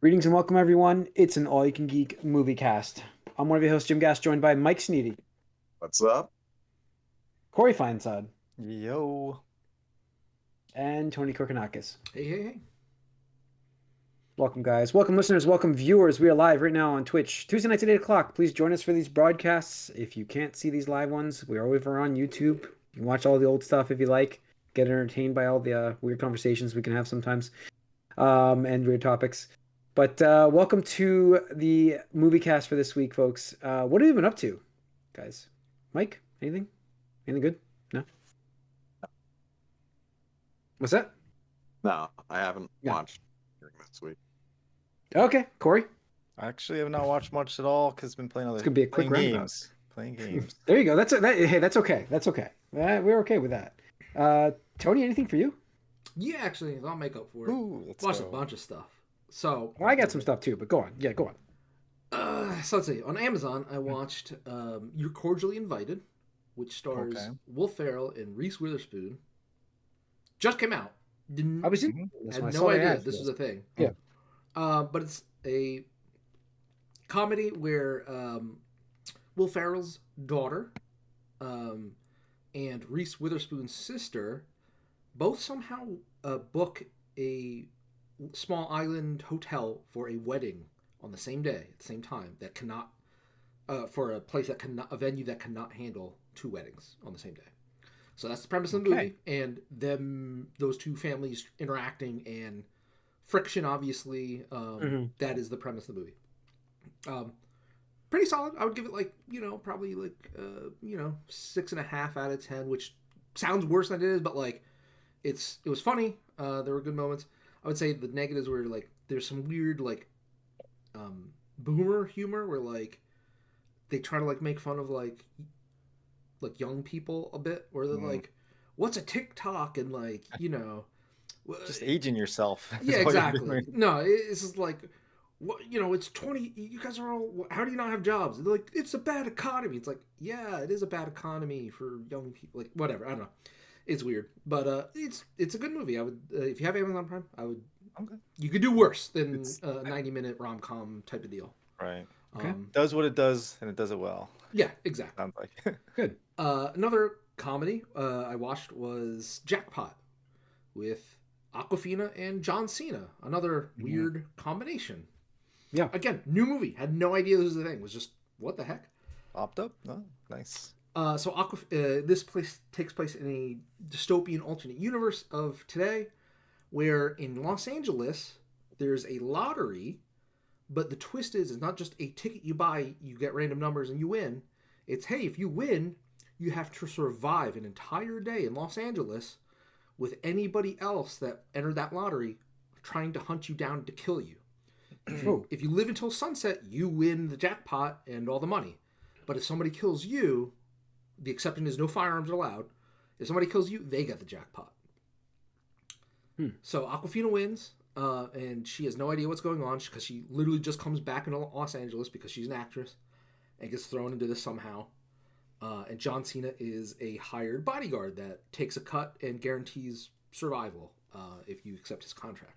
Greetings and welcome, everyone. It's an all-you-can-geek movie cast. I'm one of your hosts, Jim Gass, joined by Mike Sneedy, What's up? Corey Feinsod, Yo. and Tony Kokonakis. Hey. Welcome, guys. Welcome, listeners. Welcome, viewers. We are live right now on Twitch, Tuesday nights at 8 o'clock. Please join us for these broadcasts. If you can't see these live ones, we are over on YouTube. You can watch all the old stuff if you like. Get entertained by all the weird conversations we can have sometimes, and weird topics. But welcome to the movie cast for this week, folks. What have you been up to, guys? Mike, anything? Anything good? No? What's that? No, I haven't No. watched during this week. Okay, Corey. I actually have not watched much at all because I've been playing It's gonna be a quick playing roundabout. games. Playing games. There you go. Hey, that's okay. That's okay. We're okay with that. Tony, anything for you? Yeah, actually, I'll make up for it. Ooh, let's Watched go. a bunch of stuff. So, Well, I got some stuff too, but go on. Yeah, go on. so let's see. On Amazon, I watched You're Cordially Invited, which stars Okay. Will Ferrell and Reese Witherspoon. Just came out. I was in Mhm. this Had one. I no saw the idea ads for this was a thing. Yeah. But it's a comedy where Will Ferrell's daughter and Reese Witherspoon's sister both somehow book a small island hotel for a wedding on the same day at the same time that cannot for a place that cannot a venue that cannot handle two weddings on the same day. So that's the premise of the Okay. movie, and those two families interacting and friction. Obviously, that is the premise of the movie. Pretty solid. I would give it probably 6.5 out of 10, which sounds worse than it is, but it was funny. There were good moments. I would say the negatives were there's some weird boomer humor where they try to make fun of young people a bit, where they're what's a TikTok, and Just aging yourself. is yeah, what you're exactly. doing. No, it's just it's 20. You guys are all. How do you not have jobs? They're like, it's a bad economy. It's like, yeah, it is a bad economy for young people. Whatever. I don't know. It's weird, but it's a good movie. I would if you have Amazon Prime, I would. Okay. You could do worse than It's- a 90-minute rom-com type of deal. Right. Okay. Does what it does, and it does it well. Yeah, exactly. Sounds like. Good. Another comedy I watched was Jackpot with Aquafina and John Cena. Another weird combination. Yeah. Again, new movie. Had no idea this was the thing. Was just what the heck. Popped up? Oh, nice. This place takes place in a dystopian alternate universe of today, where in Los Angeles there's a lottery, but the twist is it's not just a ticket you buy, you get random numbers and you win. It's, hey, if you win, you have to survive an entire day in Los Angeles with anybody else that entered that lottery trying to hunt you down to kill you. Oh, If you live until sunset, you win the jackpot and all the money. But if somebody kills you, the exception is no firearms are allowed. If somebody kills you, they get the jackpot. So Aquafina wins, and she has no idea what's going on because she literally just comes back into Los Angeles because she's an actress and gets thrown into this somehow. And John Cena is a hired bodyguard that takes a cut and guarantees survival if you accept his contract.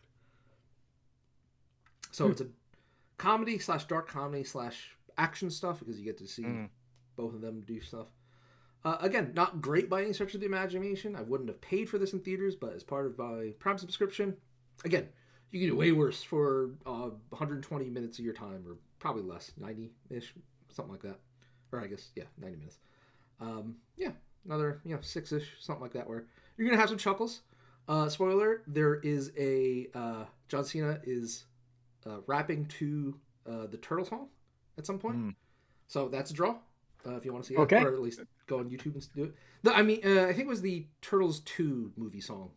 So it's a comedy / dark comedy / action stuff because you get to see both of them do stuff. Again, not great by any stretch of the imagination. I wouldn't have paid for this in theaters, but as part of my Prime subscription, again, you can do way worse for 120 minutes of your time, or probably less, 90-ish, something like that. Or I guess, yeah, 90 minutes. Another 6-ish, something like that, where you're going to have some chuckles. Spoiler, there is a... John Cena is rapping to the Turtles song at some point. So that's a draw. If you want to see Okay. it, or at least go on YouTube and do it. I think it was the Turtles 2 movie song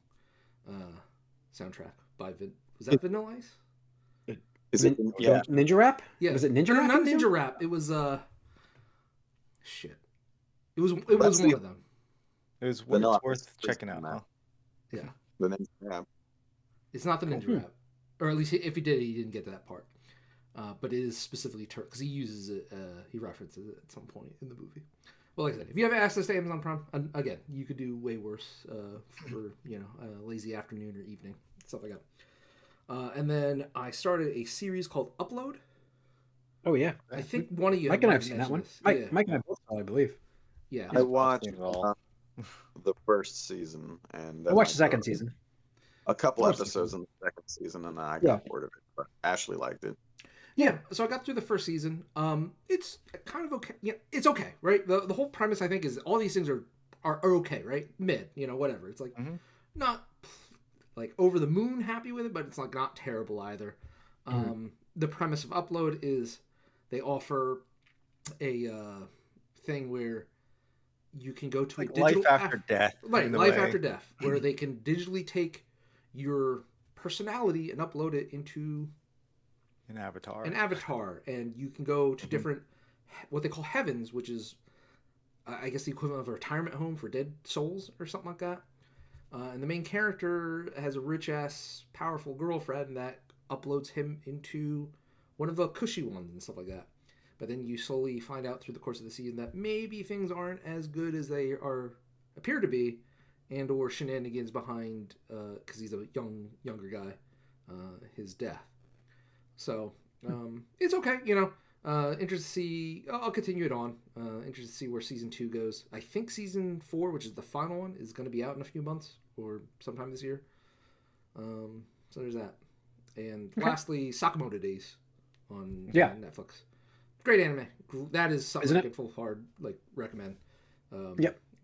soundtrack by was that Vanilla Ice? Is it? Yeah. Ninja Rap? Yeah, Was it Ninja Or Rap? not he was Ninja doing? Rap. It was shit. It was That's one the- of them. It was Vanilla it's worth Ice checking is out. on Huh? Yeah, The name? Yeah. it's not the Ninja Rap, or at least if he did, he didn't get to that part. But it is specifically because he uses it. He references it at some point in the movie. Well, like I said, if you have access to Amazon Prime, again, you could do way worse for a lazy afternoon or evening, stuff like that. And then I started a series called Upload. Oh yeah, I think one of you Mike and might I've seen that one. this. Mike and I both saw it, I believe. Yeah. I watched seen it all. the first season, and I then watched the second season. a couple First episodes in the second season, and I Yeah. got bored of it. But Ashley liked it. Yeah, so I got through the first season. It's kind of okay. Yeah, it's okay, right? The whole premise, I think, is all these things are okay, right? Mid, whatever. It's like not like over the moon happy with it, but it's like not terrible either. The premise of Upload is they offer a thing where you can go to Like a digital life after death. right? in a Life way. after death, where they can digitally take your personality and upload it into An avatar. and you can go to different what they call heavens, which is I guess the equivalent of a retirement home for dead souls or something like that. And the main character has a rich ass powerful girlfriend that uploads him into one of the cushy ones and stuff like that. But then you slowly find out through the course of the season that maybe things aren't as good as they appear to be, and or shenanigans behind because he's a younger guy, his death. So it's okay, interested to see. I'll continue it on. Interested to see where season 2 goes. I think season 4, which is the final one, is going to be out in a few months or sometime this year. So there's that. And lastly, Sakamoto Days on Netflix. Great anime. That is something I can full hard recommend.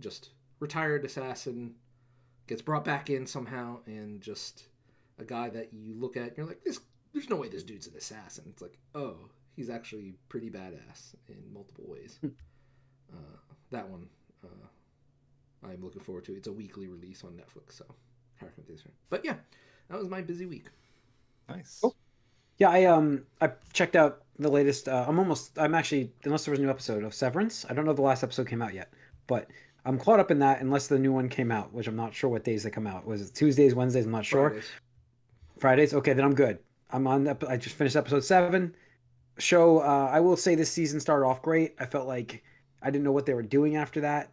Just retired assassin gets brought back in somehow, and just a guy that you look at and you're like, there's no way this dude's an assassin. It's like, oh, he's actually pretty badass in multiple ways. That one I'm looking forward to. It's a weekly release on Netflix, so but yeah, that was my busy week. Nice. Cool. Yeah, I checked out the latest. I'm actually, unless there was a new episode of Severance. I don't know if the last episode came out yet, but I'm caught up in that unless the new one came out, which I'm not sure what days they come out. Was it Tuesdays, Wednesdays? I'm not sure. Fridays. Okay, then I'm good. I just finished episode 7. Show. I will say this season started off great. I felt like I didn't know what they were doing after that,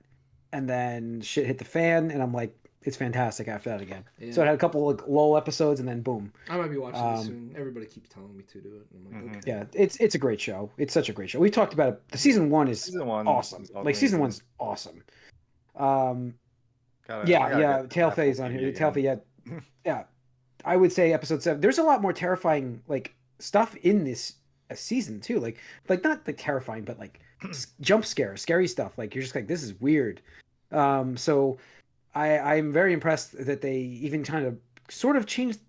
and then shit hit the fan, and I'm like, it's fantastic after that again. Yeah. So it had a couple of lull episodes, and then boom. I might be watching this soon. Everybody keeps telling me to do it. And I'm like, okay. Yeah, it's a great show. It's such a great show. We talked about it. The season 1 is awesome. Season 1's awesome. Tailfe's on here. Tailfe, yeah. I would say episode 7. There's a lot more terrifying stuff in this season too. Like not terrifying, but jump scary stuff. You're just like, this is weird. So I'm very impressed that they even kind of sort of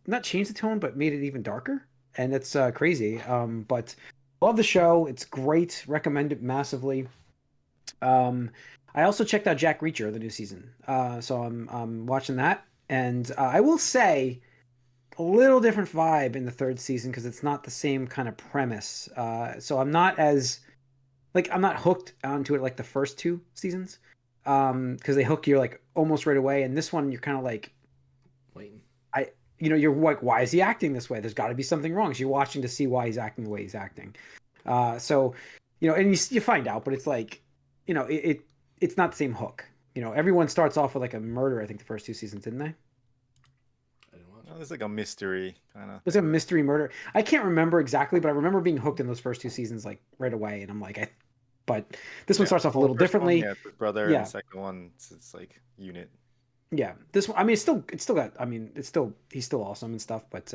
not changed the tone, but made it even darker. And it's crazy. But love the show. It's great. Recommend it massively. I also checked out Jack Reacher, the new season. So I'm watching that. And I will say a little different vibe in the 3rd season because it's not the same kind of premise. So I'm not as I'm not hooked onto it like the first 2 seasons. Because they hook you almost right away, and this one you're kind of waiting. You're like, why is he acting this way? There's got to be something wrong. So you're watching to see why he's acting the way he's acting. So and you find out, but it's it's not the same hook. Everyone starts off with a murder. I think the first 2 seasons, didn't they? I don't know. There's a mystery kind of. It's a mystery murder. I can't remember exactly, but I remember being hooked in those first 2 seasons right away, and I'm like, but this one starts off a little differently. His brother. And the second one, it's unit. Yeah, this one. I mean, it's still got. I mean, he's still awesome and stuff. But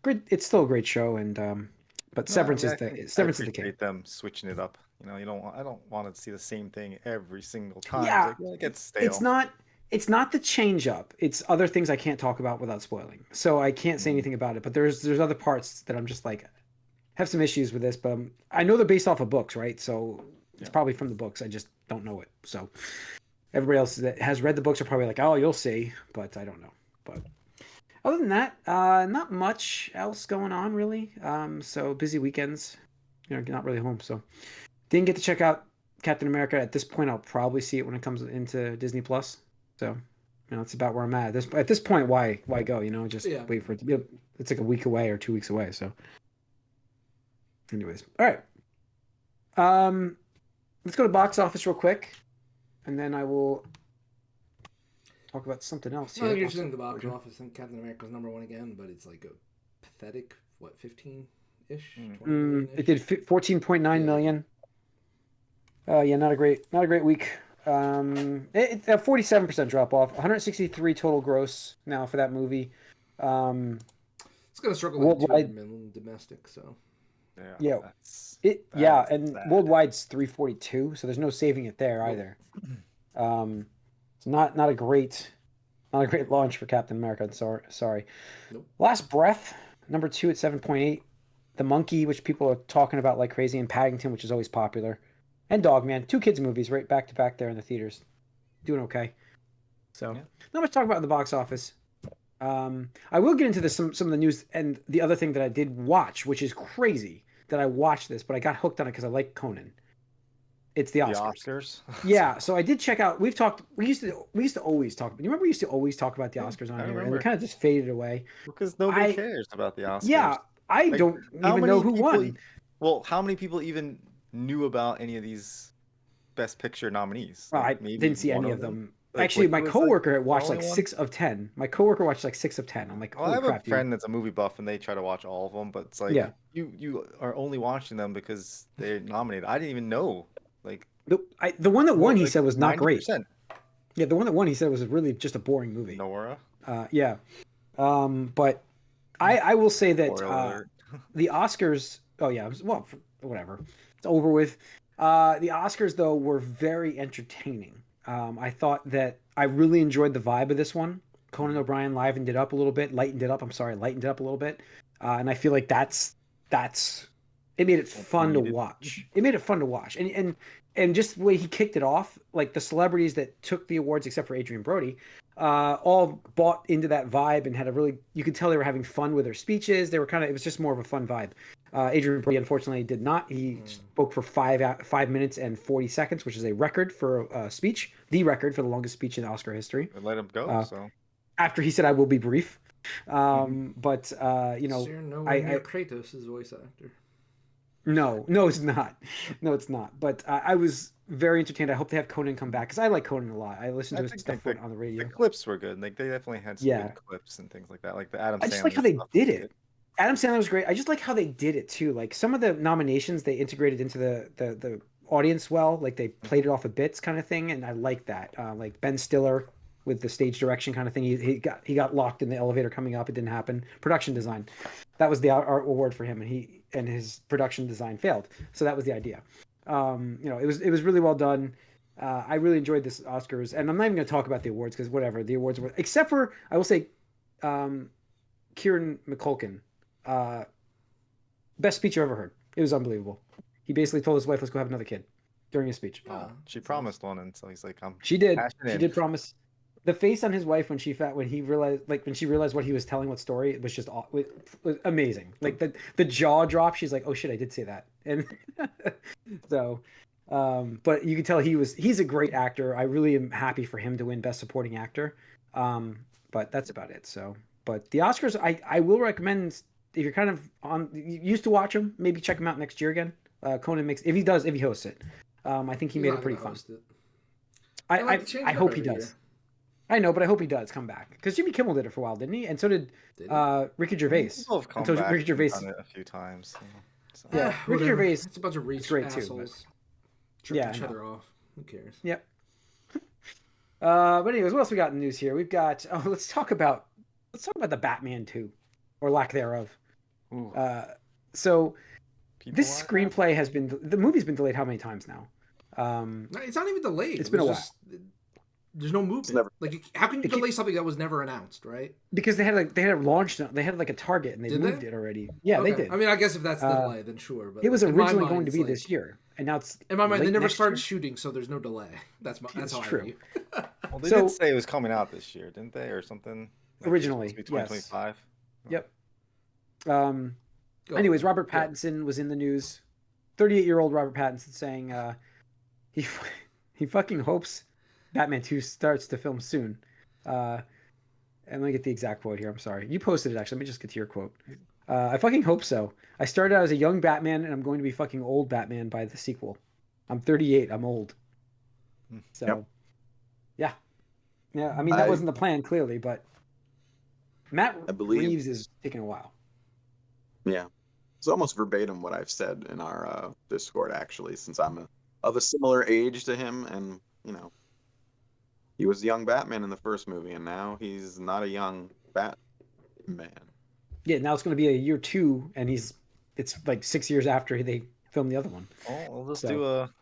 great. It's still a great show. And but Severance is the king. Them switching it up. I don't want to see the same thing every single time. Yeah, it gets stale. It's not the change up. It's other things I can't talk about without spoiling. So I can't say anything about it. But there's other parts that I'm just have some issues with this. But I know they're based off of books, right? So it's probably from the books. I just don't know it. So everybody else that has read the books are probably oh, you'll see. But I don't know. But other than that, not much else going on really. So busy weekends. Not really home. So didn't get to check out Captain America. At this point, I'll probably see it when it comes into Disney Plus. So it's about where I'm at. At this point, why go? Just wait for it to be. It's a week away or 2 weeks away. So, anyways, all right. Let's go to box office real quick, and then I will talk about something else. Well, you're just in the box office, and Captain America's #1 again, but it's a pathetic, what, 15-ish, 20 It million-ish? did 14.9 million. Yeah, not a great week. It's a 47% drop off. 163 total gross now for that movie. It's gonna struggle like Worldwide, 200 million domestic. So yeah, That's and sad. worldwide's 342, so there's no saving it there either. It's not a great launch for Captain America. Sorry. Nope. Last Breath, number 2 at 7.8. The Monkey, which people are talking about like crazy, and Paddington, which is always popular, and Dogman, 2 kids movies right back to back there in the theaters, doing okay. So not much to talk about in the box office. I will get into some of the news and the other thing that I did watch, which is crazy that I watched this, but I got hooked on it because I like Conan. It's the Oscars. Yeah, so I did check out. We used to always talk. You remember we used to always talk about the Oscars on here, and we kind of just faded away because nobody cares about the Oscars. Yeah, I like, don't even know who won. Well, how many people even knew about any of these Best Picture nominees? I didn't see any of them. Actually, my coworker watched like 6 of 10. My coworker watched like 6 of 10. I'm like, I have crap, a friend that's a movie buff, and they try to watch all of them. But it's like, you are only watching them because they're nominated. I didn't even know. Like the one that won, he said was not 90%. Great. Yeah, the one that won, he said was really just a boring movie. Nora. Yeah, but I will say that the Oscars. Oh yeah, well, whatever. It's over with. The Oscars though were very entertaining. I thought that I really enjoyed the vibe of this one. Conan O'Brien lightened it up a little bit. And I feel like that's it made it fun to watch. It made it fun to watch, and just the way he kicked it off, like the celebrities that took the awards, except for Adrian Brody, all bought into that vibe and had a really. You could tell they were having fun with their speeches. They were it was just more of a fun vibe. Adrian Brody unfortunately did not. He spoke for 5 minutes and 40 seconds, which is a record for a speech, the record for the longest speech in Oscar history. Let him go. After he said, "I will be brief," but you know, so you're nowhere near Kratos' voice actor. No, it's not. No, it's not. But I was very entertained. I hope they have Conan come back because I like Conan a lot. I listened to his stuff on the radio. The clips were good. Like they definitely had some good clips and things like that. Like the Adam Sandler. I just like how they did it. Adam Sandler was great. I just like how they did it too. Like some of the nominations they integrated into the audience well. Like they played it off of bits kind of thing, and I like that. Like Ben Stiller with the stage direction kind of thing. He got locked in the elevator coming up. It didn't happen. Production design. That was the art award for him, and his production design failed. So that was the idea. You know, it was really well done. I really enjoyed this Oscars, and I'm not even going to talk about the awards because whatever the awards were, except for I will say, Kieran McCulkin, best speech I've ever heard. It was unbelievable. He basically told his wife, "Let's go have another kid," during his speech. She promised one, and so he's like, She did. She did promise. The face on his wife when she realized what he was telling, what story, it was just was amazing. Like the jaw drop. She's like, "Oh shit, I did say that." And so, but you can tell he's a great actor. I really am happy for him to win Best Supporting Actor. But that's about it. So, but the Oscars, I will recommend if you're kind of used to watch them, maybe check him out next year again. Conan if he hosts it. I think he made it pretty fun. I hope he does. I know, but I hope he does come back because Jimmy Kimmel did it for a while, didn't he? And so did Ricky Gervais. And so Ricky Gervais done it a few times. So. Yeah, Ricky Gervais. It's a bunch of rich assholes. Tripping each other off. Who cares? Yep. But anyways, what else we got in the news here? We've got. Let's talk about the Batman 2, or lack thereof. So this screenplay the movie's been delayed how many times now? It's not even delayed. It's been a while. There's no movement. Like, how can you delay something that was never announced, right? Because they had launched. They had like a target, and they moved it already. Yeah, they did. I mean, I guess if that's the delay, then sure. But it was originally going to be this year, and now it's in my mind. They never started shooting, so there's no delay. That's how true. I view. Well, they did say it was coming out this year, didn't they, or something? Like originally, 2025. Yes. Yep. Anyways, Robert Pattinson was in the news. 38-year-old Robert Pattinson saying he fucking hopes Batman 2 starts to film soon. And let me get the exact quote here. I'm sorry. You posted it, actually. Let me just get to your quote. I fucking hope so. I started out as a young Batman, and I'm going to be fucking old Batman by the sequel. I'm 38. I'm old. So, yeah. Yeah, I mean, that wasn't the plan, clearly, but Matt Reeves is taking a while. Yeah. It's almost verbatim what I've said in our Discord, actually, since I'm of a similar age to him, and he was young Batman in the first movie, and now he's not a young Batman. Yeah, now it's going to be a year 2, and it's like 6 years after they filmed the other one. Oh, we'll just So-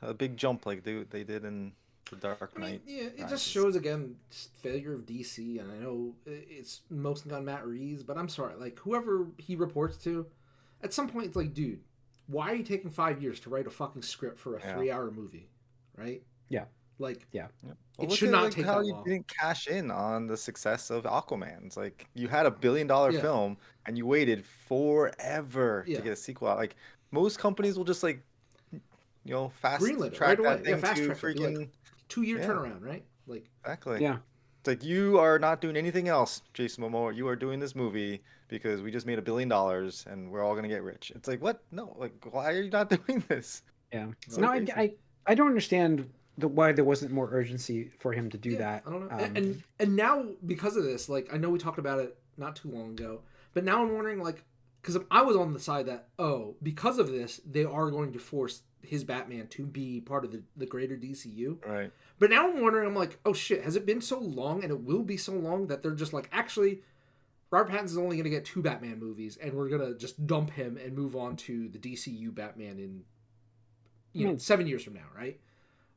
do a big jump like they did in The Dark I mean, Knight. yeah, it just Rises. shows again just failure of DC, and I know it's mostly on Matt Reeves, but I'm sorry, like whoever he reports to, at some point it's like, dude, why are you taking 5 years to write a fucking script for a 3-hour movie, right? Yeah. Like, Yeah. Well, it look should at, not like, take how that you long. didn't cash in on the success of Aquaman. It's like you had a $1 billion Yeah. film and you waited forever Yeah. to get a sequel out. Like most companies will just like fast Greenlit it track right away. that Yeah, thing fast to track it. freaking Like 2-year yeah. turnaround, right? Like, exactly. Yeah. It's like you are not doing anything else, Jason Momoa. You are doing this movie because we just made $1 billion and we're all gonna get rich. It's like what? No, like why are you not doing this? Yeah. It's So now crazy. I don't understand why there wasn't more urgency for him to do that. I don't know. And now because of this, like I know we talked about it not too long ago, but now I'm wondering, like, because I was on the side that because of this they are going to force his Batman to be part of the greater DCU. Right. But now I'm wondering, I'm like, oh shit, has it been so long, and it will be so long that they're just like, actually, Robert Pattinson's only going to get 2 Batman movies, and we're going to just dump him and move on to the DCU Batman in 7 years from now, right?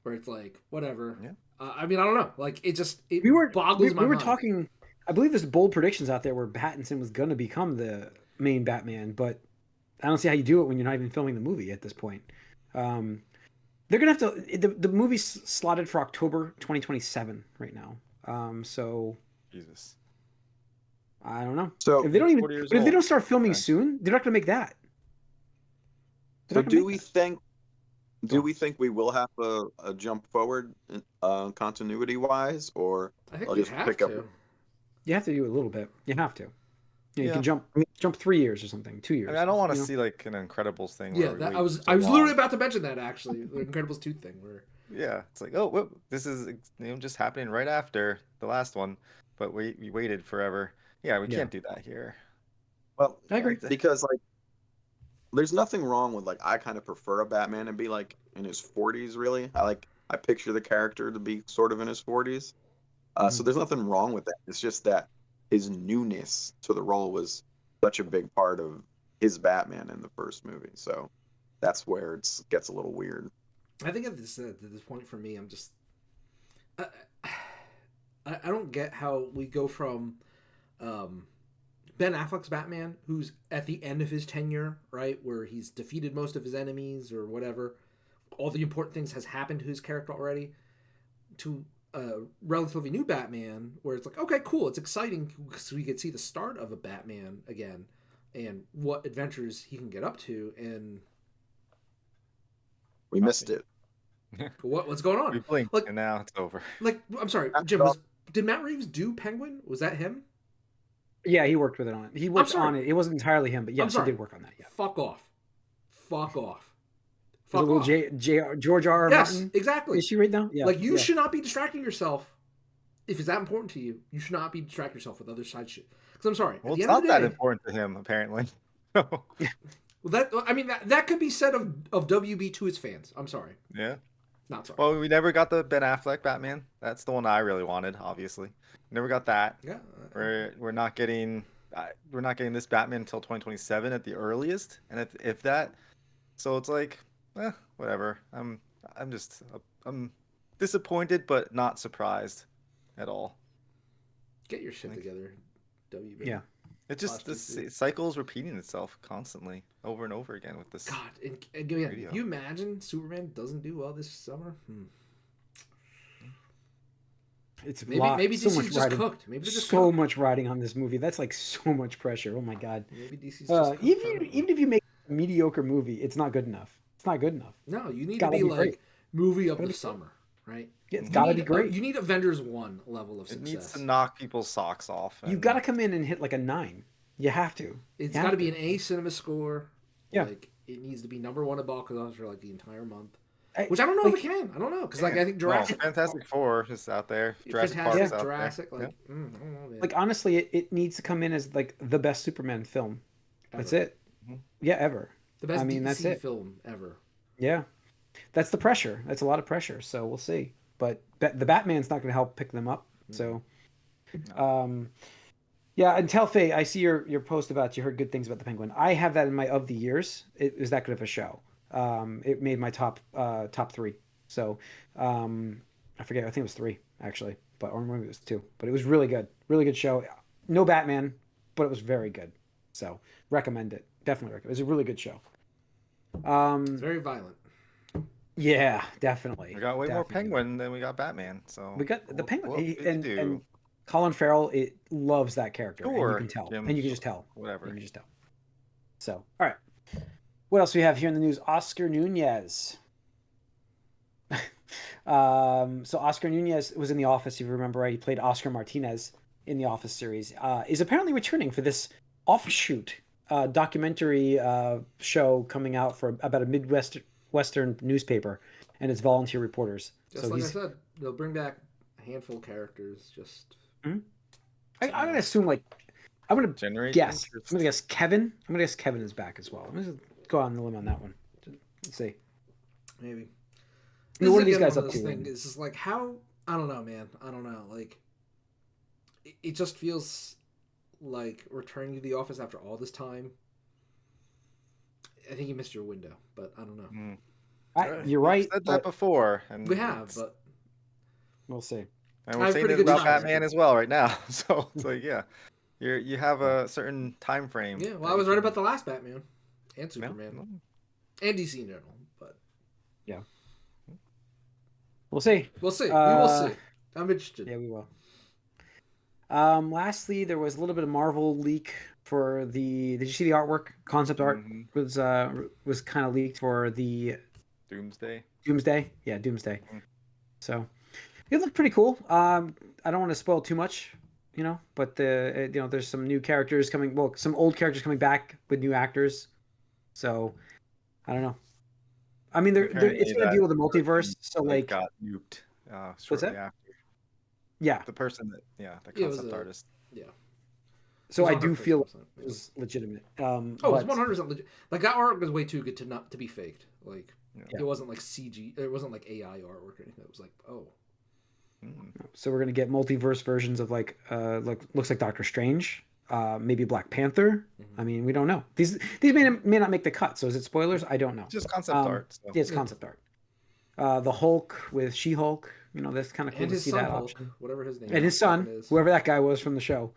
Where it's like, whatever. Yeah. I mean, I don't know. Like, it we boggles my were mind. talking. I believe there's bold predictions out there where Pattinson was going to become the main Batman, but I don't see how you do it when you're not even filming the movie at this point. They're gonna have to. The movie's slotted for October 2027 right now. So Jesus. I don't know. So, If they don't even, 40 years but if they old. don't start filming Okay. soon, they're not gonna make that. They're so not gonna do make we that. think? Go Do on. we think we will have a jump forward, continuity wise, or I think I'll we just have pick up? to. You have to do a little bit. You have to. You Yeah. can jump 3 years or something, 2 years. I mean, I don't want to you know? see like an Incredibles thing. Yeah, where we that, wait I was so literally long. about to mention that, actually. The Incredibles 2 thing. Where Yeah, it's like, oh, whoop, this is just happening right after the last one, but we waited forever. Yeah, we Yeah. can't do that here. Well, I agree. because like, there's nothing wrong with like I kind of prefer a Batman to be like in his 40s. Really, I picture the character to be sort of in his 40s. So there's nothing wrong with that. It's just that his newness to the role was such a big part of his Batman in the first movie. So that's where it gets a little weird. I think at this point for me, I'm just I don't get how we go from Ben Affleck's Batman, who's at the end of his tenure, right, where he's defeated most of his enemies or whatever, all the important things has happened to his character already, to a relatively new Batman, where it's like, okay, cool, it's exciting because we can see the start of a Batman again and what adventures he can get up to, and We missed it. what's going We on. blinked Like, and now it's over. like I'm sorry, Jim, did Matt Reeves do Penguin? Was that him? Yeah, he worked with it on it. He worked sorry. on it. It wasn't entirely him, but I'm yes, he sorry. did work on that. Yeah. Fuck off. Fuck off. There's a Fuck little off. George R. R. Yes, Martin exactly. issue right now. Yeah. Like, you yeah. should not be distracting yourself. If it's that important to you, you should not be distracting yourself with other side shit. Because I'm sorry. Well, at the it's end not of the that day, important to him, apparently. well, that could be said of WB to his fans. I'm sorry. Yeah. Not sorry. Well, we never got the Ben Affleck Batman. That's the one I really wanted, obviously. Never got that. Yeah. We're not getting this Batman until 2027 at the earliest, and if that, so it's like, whatever. I'm disappointed, but not surprised at all. Get your shit together, WB. Yeah. It just this cycle is repeating itself constantly, over and over again with this. God, and again, Radio. if you imagine Superman doesn't do well this summer, It's maybe so DC's much just riding, cooked. Maybe they're just so cooked. much riding on this movie. That's like so much pressure. Oh my god. Maybe DC's just cooked. Even if you make a mediocre movie, it's not good enough. It's not good enough. No, you need to gotta be be like great. movie of Gotta the be summer, right? Yeah, it's You gotta need- be great. You need Avengers 1 level of It success. needs to knock people's socks off. You've and- got to come in and hit like a 9. You have to. It's You have got to be an A cinema score. Yeah. Like, it needs to be #1 at box office for like the entire month. I- Which I don't know like- if it can. I don't know because like I think Well, Jurassic, Fantastic Four is out there. Jurassic Fantastic, Park's out Jurassic, there. like Yeah. I don't know, man. Like honestly, it needs to come in as like the best Superman film. That's Ever. it. Mhm. Yeah, ever. The best I mean, that's DC it. film ever. Yeah, that's the pressure. That's a lot of pressure. So we'll see. But the Batman's not going to help pick them up. So, yeah. And Telfay, I see your post about you heard good things about the Penguin. I have that in my of the years. It was that good of a show. It made my top 3. So, I forget. I think it was 3 actually, or maybe it was 2. But it was really good show. No Batman, but it was very good. So recommend it. Definitely recommend. It was a really good show. It's very violent. Yeah, definitely. We got way more Definitely. Penguin than we got Batman. So We got the Penguin, what and did you do? Colin Farrell. It loves that character, and you Sure, can tell, Jim, and you can just tell. whatever. You can just tell. So, all right. What else do we have here in the news? Oscar Nunez. So Oscar Nunez was in The Office. If you remember right, he played Oscar Martinez in the Office series. Is apparently returning for this offshoot documentary show coming out for about a Western newspaper and its volunteer reporters. Just like I said, they'll bring back a handful of characters. Just I'm gonna assume I'm gonna Generate guess. interest. I'm gonna guess Kevin. I'm gonna guess Kevin is back as well. I'm gonna go on the limb on that one. Let's see. maybe. I mean, what are these Again, guys one up of those to? things, it's just like how I don't know, man. I don't know. Like it just feels like returning to the office after all this time. I think you missed your window, but I don't know. You're right. We've said that before, and We have, but we'll see. and I we're have saying pretty it good about times. Batman as well right now. So it's like, yeah, you have a certain time frame. yeah. Well, I was right about the last Batman and Superman No. and DC in general, but Yeah. We'll see. we'll see. We will see. I'm interested. Yeah, we will. Lastly, there was a little bit of Marvel leak for the. Did you see the artwork? Concept art was kind of leaked for the Doomsday. Doomsday. Yeah, Doomsday. So it looked pretty cool. I don't want to spoil too much, but there's some new characters coming. Well, some old characters coming back with new actors. So I don't know. I mean, it's going to deal with the multiverse. So got nuked shortly after. Yeah. The person that the Yeah, it was concept artist. Yeah. So I It was do 100% feel it it was legitimate. it was 100% legit. Like that art was way too good to be faked. Like it wasn't like CG. It wasn't like AI artwork or anything. It was like So we're gonna get multiverse versions of looks like Doctor Strange, maybe Black Panther. I mean, we don't know. These may not make the cut. So is it spoilers? I don't know. Just concept art. So. Yeah, it's concept art. The Hulk with She-Hulk. That's kind of cool and to his see son that Hulk, option. whatever his name. And his son, is. whoever that guy was from the show.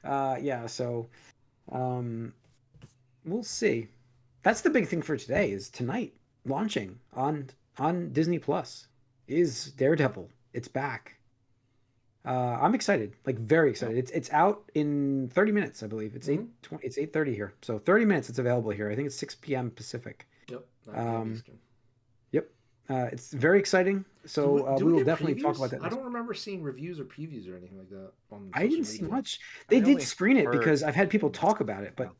So we'll see. That's the big thing for today. Is tonight launching on Disney Plus is Daredevil. It's back. I'm excited, very excited. It's out in 30 minutes, I believe. It's 8:30 here, so 30 minutes. It's available here. I think it's 6 p.m. Pacific. Yep. 9 p.m. Eastern. Yep. It's very exciting. So we will definitely talk about that. I don't remember seeing reviews or previews or anything like that. I didn't see much. They did screen it because I've had people talk about it, but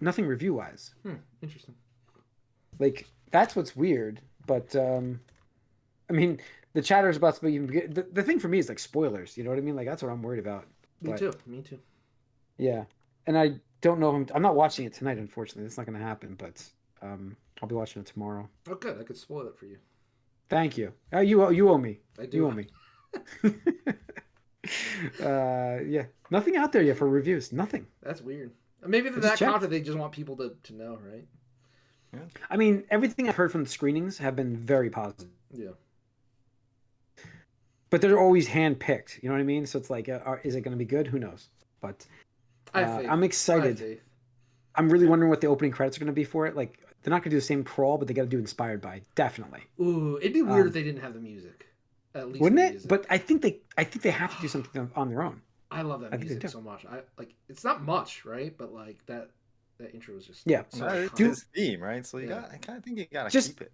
nothing review wise. Interesting. That's what's weird. But I mean, the chatter is about to be even. The thing for me is spoilers. You know what I mean? That's what I'm worried about. Me too. Yeah, and I don't know if I'm not watching it tonight. Unfortunately, that's not going to happen. But I'll be watching it tomorrow. Oh, good. I could spoil it for you. Thank you. You owe me. I do. You owe me. Yeah, nothing out there yet for reviews. Nothing. That's weird. Maybe they're that confident they just want people to know, right? Yeah. I mean, everything I've heard from the screenings have been very positive. Yeah. But they're always hand-picked. You know what I mean? So it's is it going to be good? Who knows? But I'm excited. I'm really wondering what the opening credits are going to be for it. They're not going to do the same crawl, but they got to do Inspired By. Definitely. Ooh, it'd be weird if they didn't have the music. At least wouldn't it? But I think they have to do something on their own. I love that music so much. It's not much, right? But that intro is just it's his theme, right? So I kind of think you gotta keep it.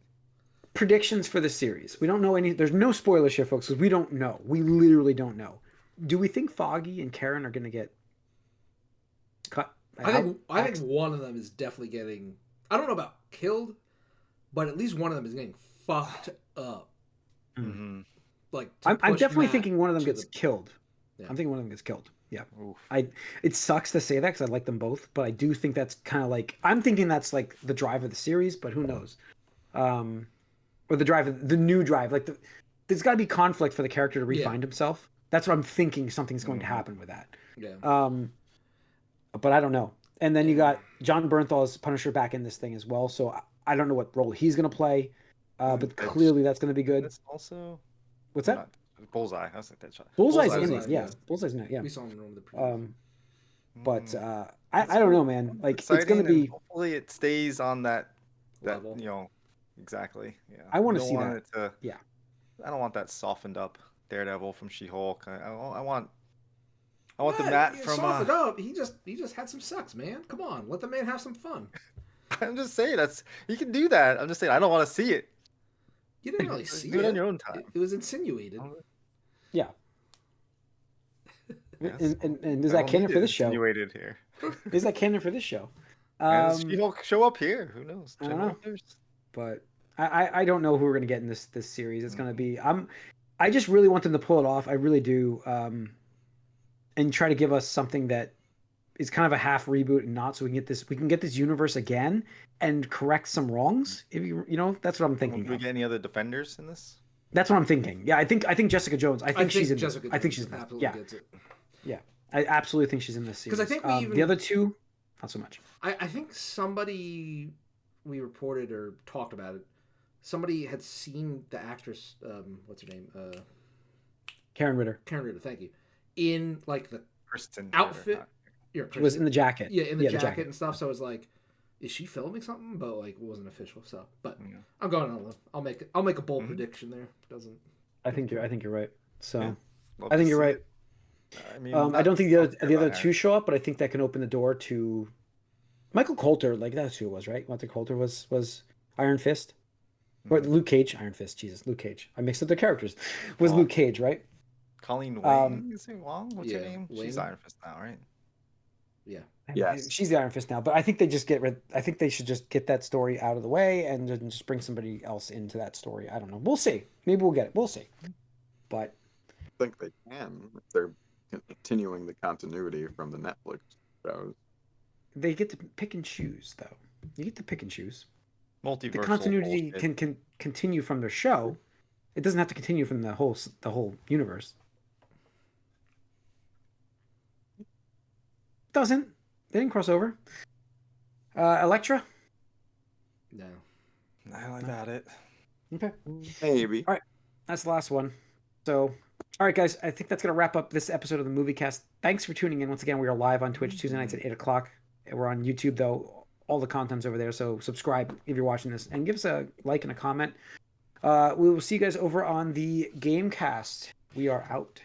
Predictions for the series. We don't know any. There's no spoilers here, folks, because we don't know. We literally don't know. Do we think Foggy and Karen are going to get cut? I think one of them is definitely getting. I don't know about killed, but at least one of them is getting fucked up. Mm-hmm. I'm definitely thinking one of them gets killed. Yeah. I'm thinking one of them gets killed. Yeah. Oof. It sucks to say that because I like them both, but I do think that's kind of like I'm thinking that's like the drive of the series, but who knows? Or the drive of the new drive. Like there's got to be conflict for the character to refine himself. That's what I'm thinking. Something's going to happen with that. Yeah. But I don't know. And then you got John Bernthal as Punisher back in this thing as well. So I don't know what role he's going to play. But clearly that's going to be good. This also, What's that? Bullseye. I was like Deadshot. Bullseye's in Bullseye's it. Yeah. Bullseye's in it. Yeah. We saw him in one of the previews. But I don't know, man. Like it's going to be. Hopefully, it stays on that Level. exactly. Yeah. I want to don't see want that. it to, I don't want that softened up Daredevil from She-Hulk. I want the Matt from. Softened up. He just had some sex, man. Come on, let the man have some fun. I'm just saying you can do that. I'm just saying I don't want to see it. You didn't really see Do it it on your own time. It was insinuated. Yeah. Yes. And is that canon for this show? Insinuated here. Is that canon for this show? She-Hulk show up here. Who knows? I don't know. But I don't know who we're gonna get in this series. It's gonna be I just really want them to pull it off. I really do. And try to give us something that is kind of a half reboot and not, so we can get this universe again and correct some wrongs. If you know, that's what I'm thinking. Do we get any other defenders in this? That's what I'm thinking. Yeah, I think Jessica Jones. I think she's in. Jessica. I think she's absolutely gets it. Yeah, I absolutely think she's in this series. Because I think the other two, not so much. I think somebody we reported or talked about it. Somebody had seen the actress. What's her name? Karen Ritter. Karen Ritter. Thank you. In like the Kristen outfit. It was in the jacket. Yeah, in the jacket and stuff. So I was like, is she filming something? But like, it wasn't official. So, but I'm going on a limb. I'll make a bold prediction there. Doesn't. I think you're right. So, Love I think to you're see right. it. I mean, I don't think the other two show up, but I think that can open the door to Michael Coulter. Like that's who it was, right? Michael Coulter was Iron Fist. Or Luke Cage, Iron Fist. Jesus, Luke Cage. I mixed up the characters. Was Luke Cage, right? Colleen Wing. Is it Wong? What's her yeah, name? Wing. She's Iron Fist now, right? Yeah. Yes. She's the Iron Fist now, but I think they just I think they should just get that story out of the way and then just bring somebody else into that story. I don't know. We'll see. Maybe we'll get it. We'll see. But I think they can if they're continuing the continuity from the Netflix shows. they get to pick and choose, though. You get to pick and choose. Multiversal The continuity bullshit. can continue from their show. It doesn't have to continue from the whole universe. Doesn't. They didn't cross over. Elektra? No. I got it. Okay. Maybe. All right. That's the last one. So, all right, guys. I think that's going to wrap up this episode of the Moviecast. Thanks for tuning in. Once again, we are live on Twitch Tuesday nights at 8 o'clock. We're on YouTube, though. All the content's over there. So subscribe if you're watching this. And give us a like and a comment. We will see you guys over on the Gamecast. We are out.